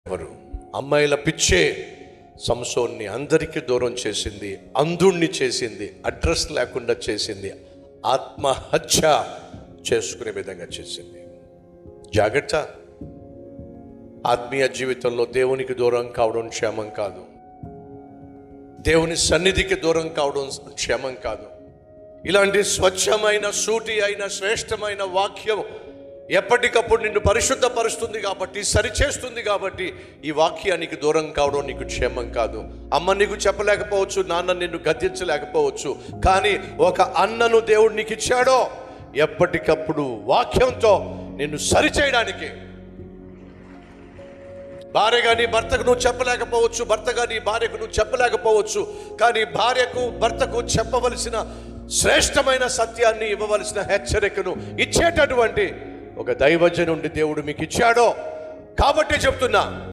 ఎవరు? అమ్మాయిల పిచ్చే సంసోన్ని అందరికీ దూరం చేసింది, అంధుణ్ణి చేసింది, అడ్రస్ లేకుండా చేసింది, ఆత్మహత్య చేసుకునే విధంగా చేసింది. జాగ్రత్త. ఆత్మీయ జీవితంలో దేవునికి దూరం కావడం క్షేమం కాదు, దేవుని సన్నిధికి దూరం కావడం క్షేమం కాదు. ఇలాంటి స్వచ్ఛమైన, సూటి అయిన, శ్రేష్టమైన వాక్యం ఎప్పటికప్పుడు నిన్ను పరిశుద్ధపరుస్తుంది కాబట్టి, సరిచేస్తుంది కాబట్టి, ఈ వాక్యానికి దూరం కావడం నీకు క్షేమం కాదు. అమ్మ నీకు చెప్పలేకపోవచ్చు, నాన్న నిన్ను గద్దించలేకపోవచ్చు, కానీ ఒక అన్నను దేవుడు నీకు ఇచ్చాడో ఎప్పటికప్పుడు వాక్యంతో నిన్ను సరిచేయడానికి. భార్యగా నీ భర్తకు నువ్వు చెప్పలేకపోవచ్చు, భర్తగా నీ భార్యకు నువ్వు చెప్పలేకపోవచ్చు, కానీ భార్యకు భర్తకు చెప్పవలసిన శ్రేష్టమైన సత్యాన్ని, ఇవ్వవలసిన హెచ్చరికను ఇచ్చేటటువంటి ఒక దైవజనుడి దేవుడు మీకు ఇచ్చాడో కాబట్టి చెప్తున్నా.